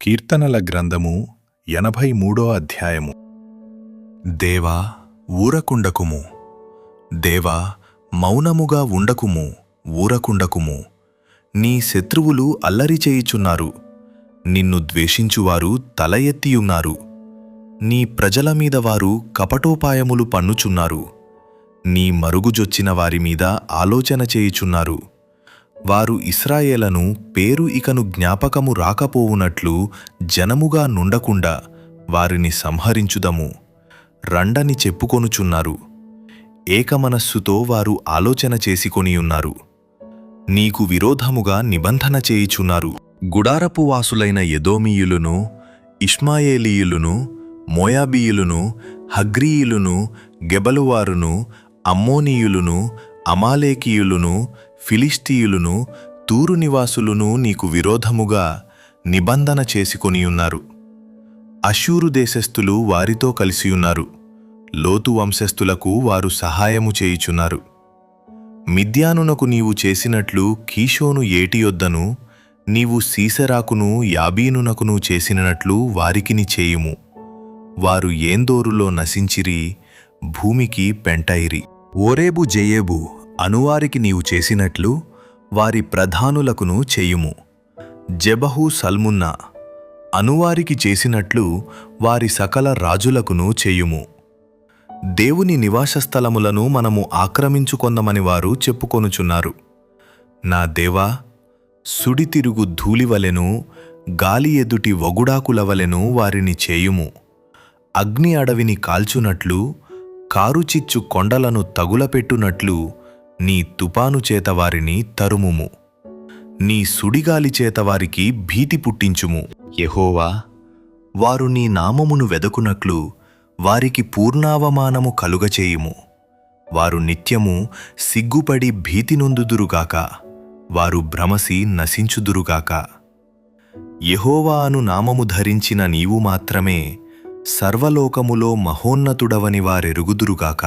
కీర్తనల గ్రంథము 83 అధ్యాయము. దేవా, ఊరకుండకుము. దేవా, మౌనముగా ఉండకుము, ఊరకుండకుము. నీ శత్రువులు అల్లరి చేయుచున్నారు, నిన్ను ద్వేషించువారు తల ఎత్తియున్నారు. నీ ప్రజల మీద వారు కపటోపాయములు పన్నుచున్నారు, నీ మరుగుజొచ్చిన వారిమీద ఆలోచన చేయుచున్నారు. వారు ఇశ్రాయేలను పేరు ఇకను జ్ఞాపకము రాకపోవునట్లు జనముగా నుండకుండా వారిని సంహరించుదము రండని చెప్పుకొనుచున్నారు. ఏకమనస్సుతో వారు ఆలోచన చేసుకొనియున్నారు, నీకు విరోధముగా నిబంధన చేయుచున్నారు. గుడారపు వాసులైన ఎదోమీయులును, ఇష్మాయేలీయులును, మోయాబీయులును, హగ్రీయులును, గెబలువారును, అమ్మోనీయులును, అమాలేకీయులును, ఫిలిష్తీయులును, తూరు నివాసులును నీకు విరోధముగా నిబంధన చేసుకొనియున్నారు. అష్షూరు దేశస్థులు వారితో కలిసియున్నారు, లోతు వంశస్థులకు వారు సహాయము చేయుచున్నారు. మిద్యానునకు నీవు చేసినట్లు కీషోను ఏటియొద్దను, నీవు సీసెరాకును యాబీనునకును చేసినట్లు వారికిని చేయుము. వారు ఏందోరులో నశించిరి, భూమికి పెంటైరి. ఓరేబు జెయేబు అనువారికి నీవు చేసినట్లు వారి ప్రధానులకును చేయుము. జెబహు సల్మున్నా అనువారికి చేసినట్లు వారి సకల రాజులకును చేయుము. దేవుని నివాసస్థలములను మనము ఆక్రమించుకొందమని వారు చెప్పుకొనుచున్నారు. నా దేవా, సుడితిరుగు ధూళివలెను, గాలి ఎదుటి వగుడాకులవలెను వారిని చేయుము. అగ్ని అడవిని కాల్చునట్లు, కారుచిచ్చు కొండలను తగులపెట్టునట్లు నీ తుపాను చేత వారిని తరుముము. నీ సుడిగాలి చేత వారికి భీతి పుట్టించుము. యెహోవా, వారు నీ నామమును వెదకునట్లు వారికి పూర్ణావమానము కలుగచేయుము. వారు నిత్యము సిగ్గుపడి భీతి నొందుదురుగాక, వారు భ్రమసి నశించుదురుగాక. యెహోవా అను నామము ధరించిన నీవు మాత్రమే సర్వలోకములో మహోన్నతుడవని వారెరుగుదురుగాక.